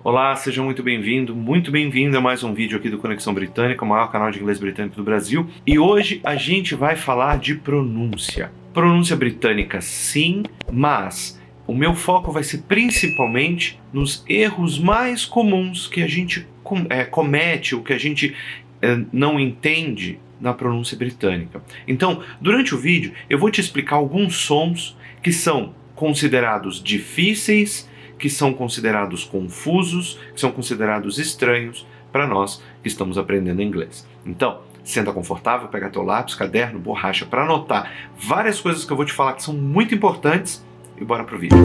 Olá, seja muito bem-vindo a mais um vídeo aqui do Conexão Britânica, o maior canal de inglês britânico do Brasil. E hoje a gente vai falar de pronúncia. Pronúncia britânica sim, mas o meu foco vai ser principalmente nos erros mais comuns que a gente comete, ou que a gente não entende na pronúncia britânica. Então, durante o vídeo, eu vou te explicar alguns sons que são considerados difíceis, que são considerados confusos, que são considerados estranhos para nós que estamos aprendendo inglês. Então, senta confortável, pega teu lápis, caderno, borracha para anotar várias coisas que eu vou te falar que são muito importantes e bora pro vídeo.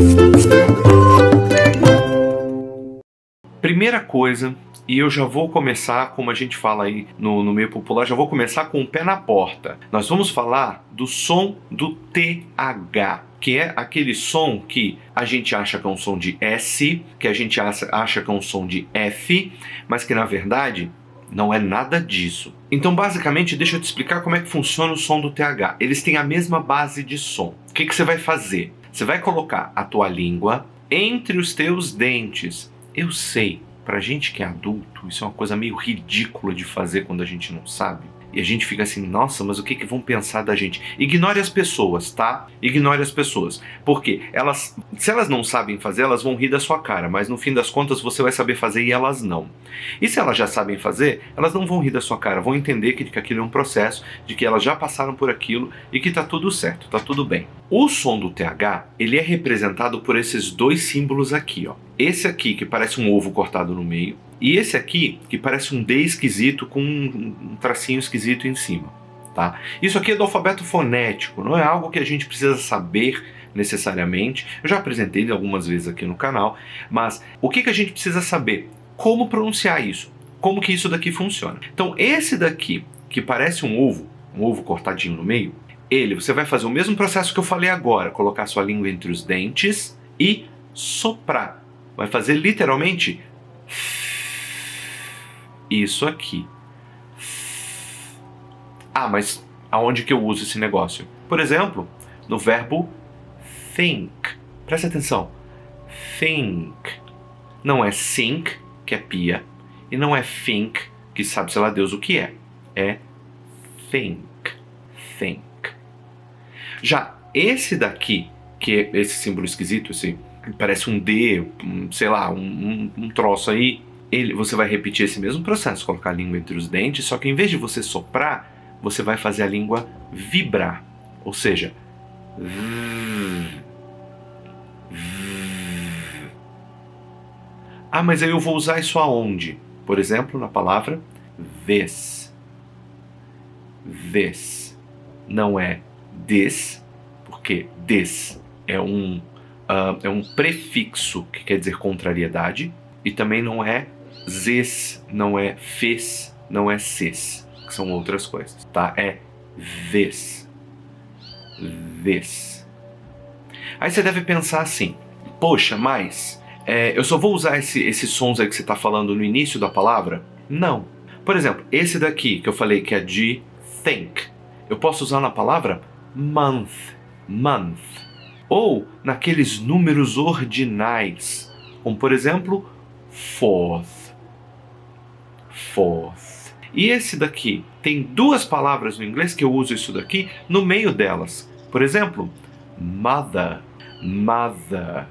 Primeira coisa, e eu já vou começar, como a gente fala aí no meio popular, já vou começar com o pé na porta. Nós vamos falar do som do TH, que é aquele som que a gente acha que é um som de S, que a gente acha que é um som de F, mas que na verdade não é nada disso. Então, basicamente, deixa eu te explicar como é que funciona o som do TH. Eles têm a mesma base de som. O que você vai fazer? Você vai colocar a tua língua entre os teus dentes. Eu sei, pra gente que é adulto, isso é uma coisa meio ridícula de fazer quando a gente não sabe. E a gente fica assim, nossa, mas o que vão pensar da gente? Ignore as pessoas, tá? Ignore as pessoas. Porque se elas não sabem fazer, elas vão rir da sua cara. Mas no fim das contas, você vai saber fazer e elas não. E se elas já sabem fazer, elas não vão rir da sua cara. Vão entender que aquilo é um processo, de que elas já passaram por aquilo e que tá tudo certo, tá tudo bem. O som do TH, ele é representado por esses dois símbolos aqui, ó. Esse aqui, que parece um ovo cortado no meio. E esse aqui, que parece um D esquisito com um tracinho esquisito em cima, tá? Isso aqui é do alfabeto fonético, não é algo que a gente precisa saber necessariamente. Eu já apresentei algumas vezes aqui no canal, mas o que a gente precisa saber? Como pronunciar isso? Como que isso daqui funciona? Então, esse daqui, que parece um ovo cortadinho no meio, você vai fazer o mesmo processo que eu falei agora, colocar sua língua entre os dentes e soprar. Vai fazer literalmente isso aqui. Ah, mas aonde que eu uso esse negócio? Por exemplo, no verbo think. Presta atenção. Think. Não é sink, que é pia, e não é think, que sabe-se lá Deus o que é. É think. Think. Já esse daqui, que é esse símbolo esquisito, esse parece um D, sei lá, um troço aí, você vai repetir esse mesmo processo, colocar a língua entre os dentes, só que em vez de você soprar, você vai fazer a língua vibrar, ou seja, ah, mas aí eu vou usar isso aonde? Por exemplo, na palavra this. This. Não é this, porque this é um prefixo que quer dizer contrariedade, e também não é zes, não é fez, não é ses, que são outras coisas, tá? É this. This. Aí você deve pensar assim, poxa, mas eu só vou usar esses sons aí que você está falando no início da palavra? Não. Por exemplo, esse daqui que eu falei que é de think, eu posso usar na palavra month, month. Ou naqueles números ordinais, como por exemplo, fourth. Fourth. E esse daqui, tem duas palavras no inglês que eu uso isso daqui no meio delas. Por exemplo, mother, mother,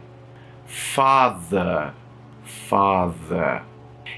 father, father.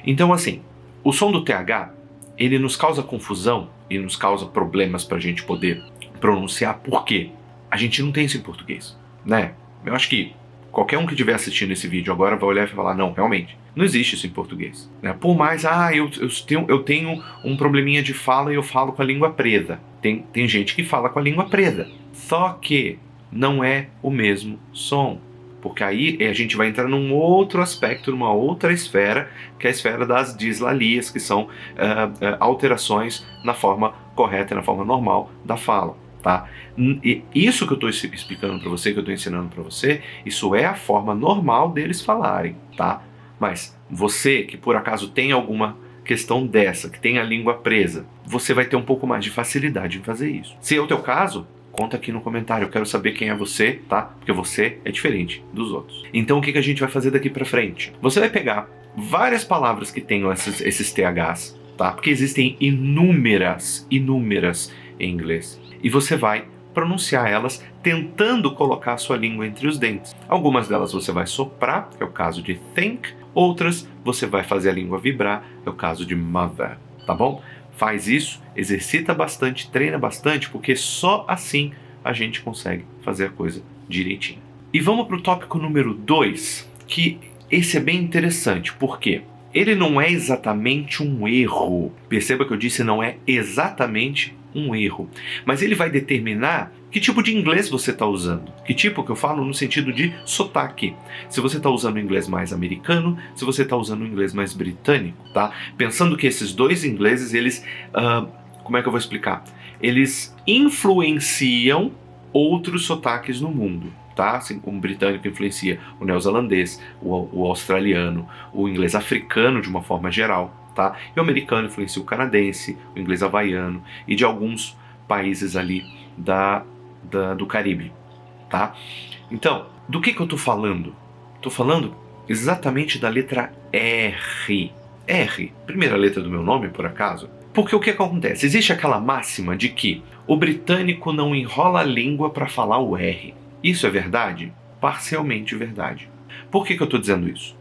Então assim, o som do TH, ele nos causa confusão e nos causa problemas para a gente poder pronunciar, por quê? A gente não tem isso em português, né? Eu acho que qualquer um que estiver assistindo esse vídeo agora vai olhar e falar, não, realmente, não existe isso em português, né? Por mais, eu tenho um probleminha de fala e eu falo com a língua presa. Tem gente que fala com a língua presa, só que não é o mesmo som. Porque aí a gente vai entrar num outro aspecto, numa outra esfera, que é a esfera das dislalias, que são alterações na forma correta, na forma normal da fala. Tá? E isso que eu estou explicando para você, que eu estou ensinando para você, isso é a forma normal deles falarem, tá? Mas você que por acaso tem alguma questão dessa, que tem a língua presa, você vai ter um pouco mais de facilidade em fazer isso. Se é o teu caso, conta aqui no comentário, eu quero saber quem é você, tá? Porque você é diferente dos outros. Então o que a gente vai fazer daqui pra frente? Você vai pegar várias palavras que tenham esses THs, tá? Porque existem inúmeras em inglês. E você vai pronunciar elas tentando colocar a sua língua entre os dentes. Algumas delas você vai soprar, que é o caso de think. Outras você vai fazer a língua vibrar, é o caso de mother, tá bom? Faz isso, exercita bastante, treina bastante, porque só assim a gente consegue fazer a coisa direitinho. E vamos para o tópico número 2, que esse é bem interessante, porque ele não é exatamente um erro. Perceba que eu disse não é exatamente um erro, mas ele vai determinar que tipo de inglês você está usando. Que tipo que eu falo no sentido de sotaque. Se você está usando o inglês mais americano, se você está usando o inglês mais britânico, tá? Pensando que esses dois ingleses, eles... como é que eu vou explicar? Eles influenciam outros sotaques no mundo, tá? Assim como o britânico influencia o neozelandês, o australiano, o inglês africano de uma forma geral, tá? E o americano influencia o canadense, o inglês havaiano e de alguns países ali do Caribe, tá? Então, do que eu tô falando? Tô falando exatamente da letra R. R, primeira letra do meu nome, por acaso. Porque o que acontece? Existe aquela máxima de que o britânico não enrola a língua para falar o R. Isso é verdade? Parcialmente verdade. Por que eu tô dizendo isso?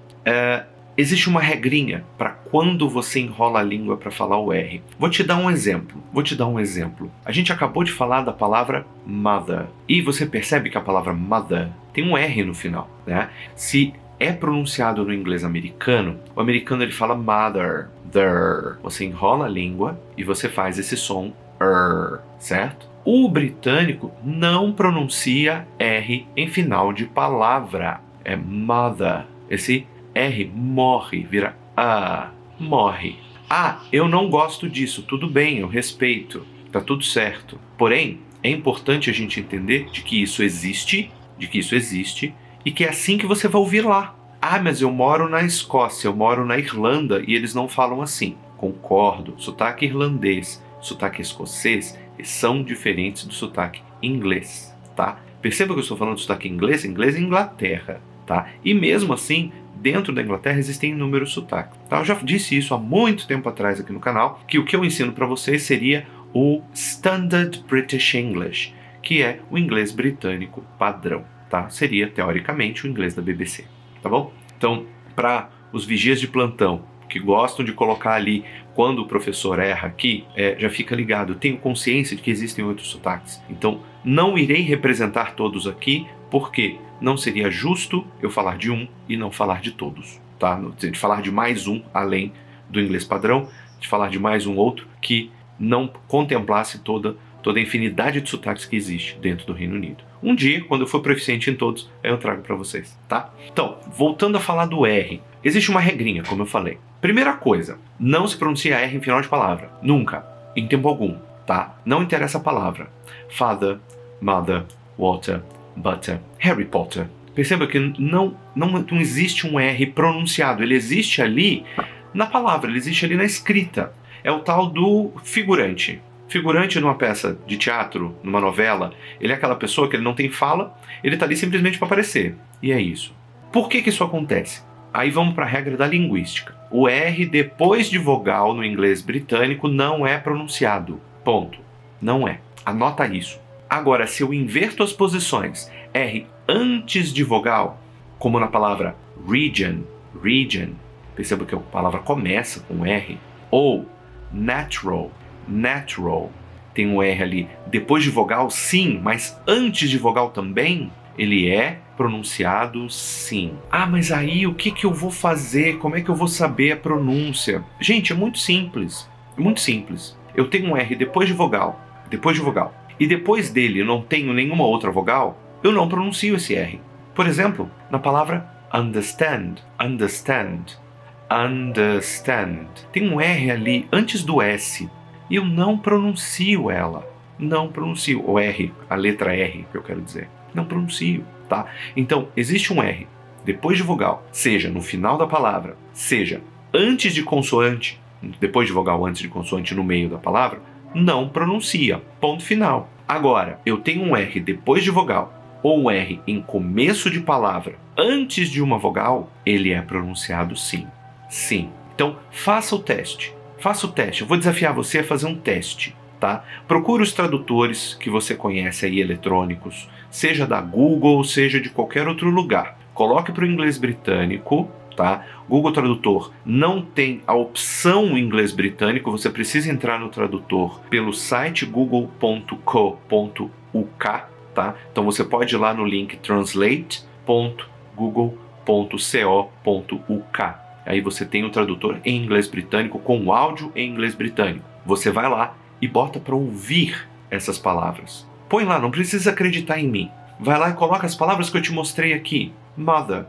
Existe uma regrinha para quando você enrola a língua para falar o R. Vou te dar um exemplo. A gente acabou de falar da palavra mother. E você percebe que a palavra mother tem um R no final, né? Se é pronunciado no inglês americano, o americano ele fala mother, there. Você enrola a língua e você faz esse som certo? O britânico não pronuncia R em final de palavra. É mother. Esse R morre, vira A, morre. Eu não gosto disso, tudo bem, eu respeito, tá tudo certo. Porém, é importante a gente entender de que isso existe e que é assim que você vai ouvir lá. Mas eu moro na Escócia, eu moro na Irlanda e eles não falam assim. Concordo, sotaque irlandês, sotaque escocês são diferentes do sotaque inglês, tá? Perceba que eu estou falando do sotaque inglês é Inglaterra, tá? E mesmo assim, dentro da Inglaterra existem inúmeros sotaques. Tá? Eu já disse isso há muito tempo atrás aqui no canal, que o que eu ensino para vocês seria o Standard British English, que é o inglês britânico padrão. Tá? Seria, teoricamente, o inglês da BBC. Tá bom? Então, para os vigias de plantão, que gostam de colocar ali quando o professor erra aqui, já fica ligado. Eu tenho consciência de que existem outros sotaques. Então, não irei representar todos aqui, porque não seria justo eu falar de um e não falar de todos, tá? De falar de mais um além do inglês padrão, de falar de mais um outro que não contemplasse toda a infinidade de sotaques que existe dentro do Reino Unido. Um dia, quando eu for proficiente em todos, eu trago para vocês, tá? Então, voltando a falar do R, existe uma regrinha, como eu falei. Primeira coisa, não se pronuncia R em final de palavra. Nunca, em tempo algum, tá? Não interessa a palavra. Father, mother, water, butter, Harry Potter. Perceba que não existe um R pronunciado, ele existe ali na palavra, ele existe ali na escrita. É o tal do figurante. Figurante numa peça de teatro, numa novela, ele é aquela pessoa que ele não tem fala, ele está ali simplesmente para aparecer. E é isso. Por que isso acontece? Aí vamos para a regra da linguística. O R depois de vogal no inglês britânico não é pronunciado. Ponto. Não é. Anota isso. Agora, se eu inverto as posições, R antes de vogal, como na palavra region, perceba que a palavra começa com R, ou natural, tem um R ali depois de vogal, sim, mas antes de vogal também, ele é pronunciado sim. Mas aí o que eu vou fazer? Como é que eu vou saber a pronúncia? Gente, é muito simples. Eu tenho um R depois de vogal, e depois dele eu não tenho nenhuma outra vogal, eu não pronuncio esse R. Por exemplo, na palavra understand. Tem um R ali antes do S e eu não pronuncio ela. Não pronuncio. O R, a letra R que eu quero dizer. Não pronuncio, tá? Então, existe um R depois de vogal, seja no final da palavra, seja antes de consoante, depois de vogal antes de consoante no meio da palavra, não pronuncia. Ponto final. Agora, eu tenho um R depois de vogal ou um R em começo de palavra antes de uma vogal, ele é pronunciado sim. Sim. Então, faça o teste. Faça o teste. Eu vou desafiar você a fazer um teste, tá? Procure os tradutores que você conhece aí, eletrônicos, seja da Google, seja de qualquer outro lugar. Coloque para o inglês britânico, tá? Google Tradutor não tem a opção inglês britânico, você precisa entrar no tradutor pelo site google.co.uk, tá? Então você pode ir lá no link translate.google.co.uk. Aí você tem o tradutor em inglês britânico com o áudio em inglês britânico. Você vai lá e bota para ouvir essas palavras. Põe lá, não precisa acreditar em mim. Vai lá e coloca as palavras que eu te mostrei aqui. Mother,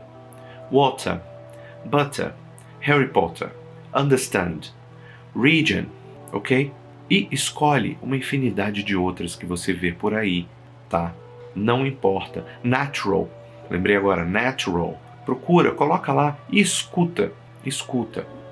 water, butter, Harry Potter, understand, region, ok? E escolhe uma infinidade de outras que você vê por aí, tá? Não importa. Natural, lembrei agora, natural. Procura, coloca lá e escuta,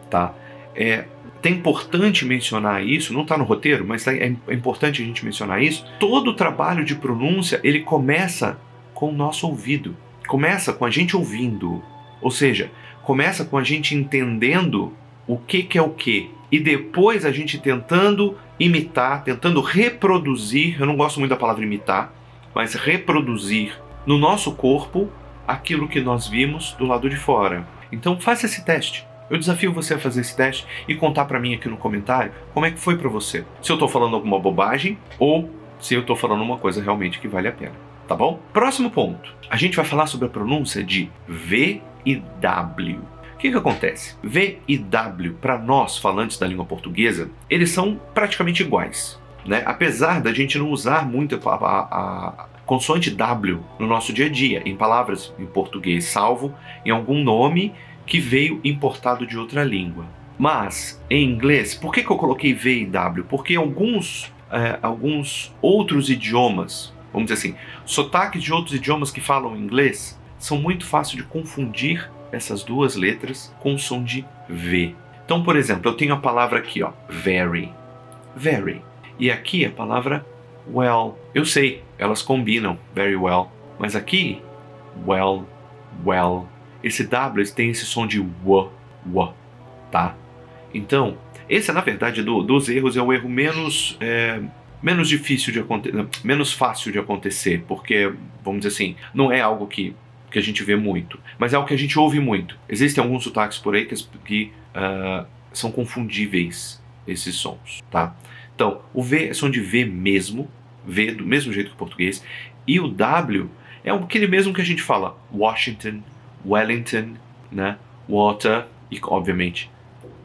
tá? É importante mencionar isso, não está no roteiro, mas é importante a gente mencionar isso. Todo o trabalho de pronúncia, ele começa com o nosso ouvido. Começa com a gente ouvindo. Ou seja, começa com a gente entendendo o que é o que. E depois a gente tentando imitar, tentando reproduzir, eu não gosto muito da palavra imitar, mas reproduzir no nosso corpo aquilo que nós vimos do lado de fora. Então faça esse teste. Eu desafio você a fazer esse teste e contar para mim aqui no comentário como é que foi para você. Se eu estou falando alguma bobagem ou se eu estou falando uma coisa realmente que vale a pena. Tá bom? Próximo ponto. A gente vai falar sobre a pronúncia de V e W. O que acontece? V e W, para nós falantes da língua portuguesa, eles são praticamente iguais, né? Apesar da gente não usar muito a consoante W no nosso dia a dia, em palavras em português, salvo em algum nome que veio importado de outra língua. Mas, em inglês, por que eu coloquei V e W? Porque alguns outros idiomas, vamos dizer assim, sotaques de outros idiomas que falam inglês, são muito fáceis de confundir essas duas letras com o som de V. Então, por exemplo, eu tenho a palavra aqui, ó, very, very. E aqui a palavra well. Eu sei, elas combinam, very well. Mas aqui, well, well. Esse W tem esse som de w, tá? Então, esse na verdade dos erros é o erro menos difícil de acontecer, menos fácil de acontecer, porque, vamos dizer assim, não é algo que a gente vê muito, mas é algo que a gente ouve muito. Existem alguns sotaques por aí que são confundíveis, esses sons, tá? Então, o V é som de V mesmo, V do mesmo jeito que o português, e o W é aquele mesmo que a gente fala Washington, Wellington, né? Water e, obviamente,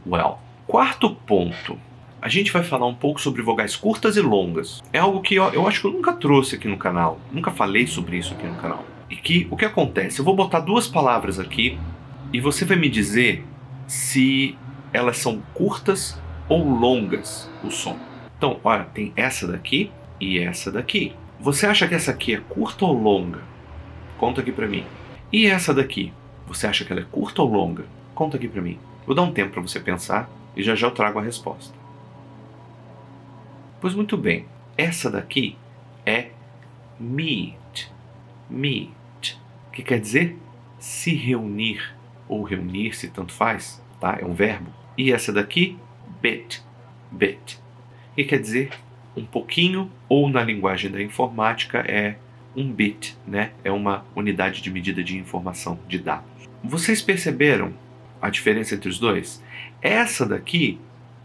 well. Quarto ponto. A gente vai falar um pouco sobre vogais curtas e longas. É algo que eu acho que eu nunca trouxe aqui no canal. Nunca falei sobre isso aqui no canal. E que o que acontece? Eu vou botar duas palavras aqui e você vai me dizer se elas são curtas ou longas, o som. Então, olha, tem essa daqui e essa daqui. Você acha que essa aqui é curta ou longa? Conta aqui pra mim. E essa daqui? Você acha que ela é curta ou longa? Conta aqui pra mim. Vou dar um tempo para você pensar e já eu trago a resposta. Pois muito bem. Essa daqui é meet. Meet. Que quer dizer se reunir ou reunir-se, tanto faz, tá? É um verbo. E essa daqui, bit. Bit. Que quer dizer um pouquinho, ou na linguagem da informática é um bit, né? É uma unidade de medida de informação, de dados. Vocês perceberam a diferença entre os dois? Essa daqui,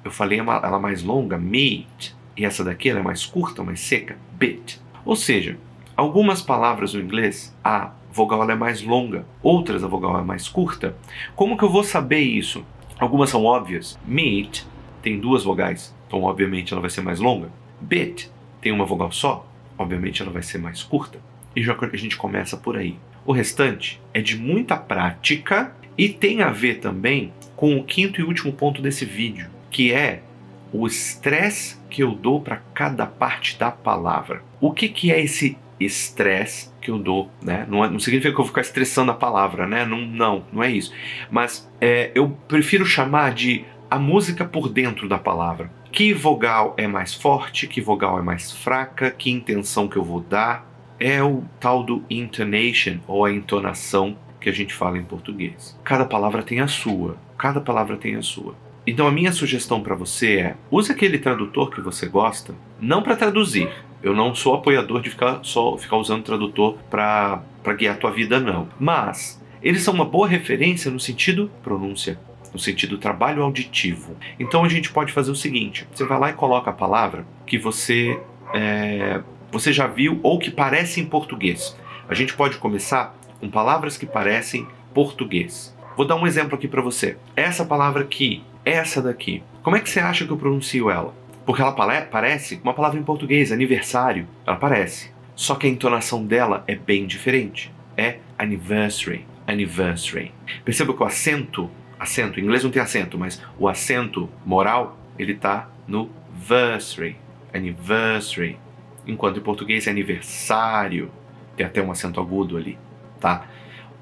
eu falei ela mais longa, meet, e essa daqui ela é mais curta, mais seca, bit. Ou seja, algumas palavras no inglês, a vogal ela é mais longa, outras a vogal é mais curta. Como que eu vou saber isso? Algumas são óbvias. Meet tem duas vogais, então obviamente ela vai ser mais longa. Bit tem uma vogal só, obviamente ela vai ser mais curta. E já a gente começa por aí. O restante é de muita prática e tem a ver também com o quinto e último ponto desse vídeo, que é o estresse que eu dou para cada parte da palavra. O que é esse estresse que eu dou, né? Não significa que eu vou ficar estressando a palavra, né? Não é isso. Mas eu prefiro chamar de a música por dentro da palavra. Que vogal é mais forte, que vogal é mais fraca, que intenção que eu vou dar. É o tal do intonation, ou a entonação que a gente fala em português. Cada palavra tem a sua. cada palavra tem a sua. Então a minha sugestão para você é, use aquele tradutor que você gosta, não para traduzir. Eu não sou apoiador de ficar usando tradutor para guiar a tua vida, não. Mas eles são uma boa referência no sentido pronúncia, no sentido trabalho auditivo. Então a gente pode fazer o seguinte, você vai lá e coloca a palavra que você já viu ou que parece em português. A gente pode começar com palavras que parecem português. Vou dar um exemplo aqui para você. Essa palavra aqui, essa daqui. Como é que você acha que eu pronuncio ela? Porque ela parece uma palavra em português, aniversário. Ela parece. Só que a entonação dela é bem diferente. É anniversary, anniversary. Perceba que o acento, em inglês não tem acento, mas o acento moral, ele tá no versary, anniversary. Enquanto em português é aniversário. Tem até um acento agudo ali, tá?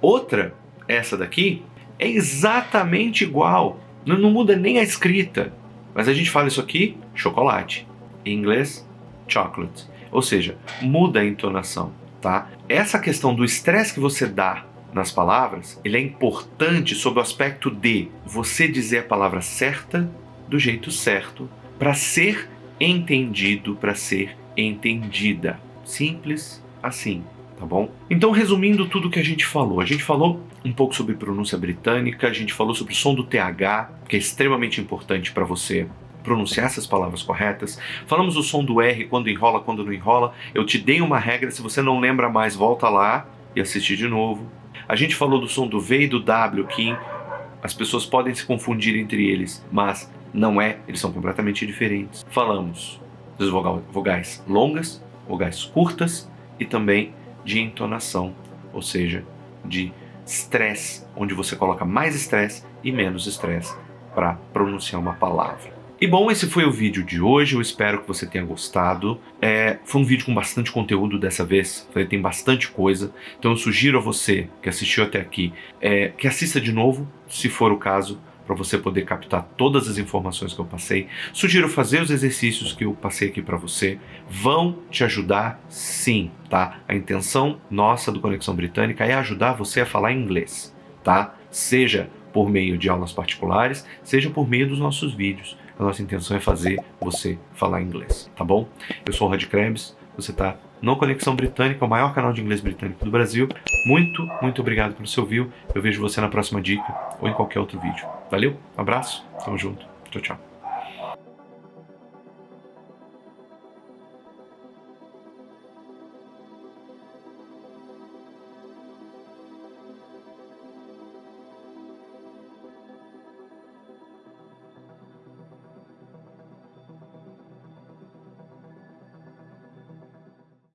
Outra, essa daqui, é exatamente igual. Não muda nem a escrita. Mas a gente fala isso aqui, chocolate. Em inglês, chocolate. Ou seja, muda a entonação, tá? Essa questão do estresse que você dá nas palavras, ele é importante sob o aspecto de você dizer a palavra certa do jeito certo para ser entendido, para ser entendida. Simples assim. Tá bom? Então, resumindo tudo que a gente falou um pouco sobre pronúncia britânica, a gente falou sobre o som do TH, que é extremamente importante para você pronunciar essas palavras corretas. Falamos do som do R, quando enrola, quando não enrola. Eu te dei uma regra, se você não lembra mais, volta lá e assiste de novo. A gente falou do som do V e do W, que as pessoas podem se confundir entre eles, mas não é, eles são completamente diferentes. Falamos das vogais longas, vogais curtas e também de entonação, ou seja, de estresse, onde você coloca mais estresse e menos estresse para pronunciar uma palavra. E bom, esse foi o vídeo de hoje, eu espero que você tenha gostado. Foi um vídeo com bastante conteúdo dessa vez, tem bastante coisa, então eu sugiro a você que assistiu até aqui, que assista de novo, se for o caso, para você poder captar todas as informações que eu passei. Sugiro fazer os exercícios que eu passei aqui para você. Vão te ajudar sim, tá? A intenção nossa do Conexão Britânica é ajudar você a falar inglês, tá? Seja por meio de aulas particulares, seja por meio dos nossos vídeos. A nossa intenção é fazer você falar inglês, tá bom? Eu sou o Rod Krebs, você tá no Conexão Britânica, o maior canal de inglês britânico do Brasil. Muito, muito obrigado pelo seu view. Eu vejo você na próxima dica ou em qualquer outro vídeo. Valeu, abraço, tamo junto, tchau, tchau.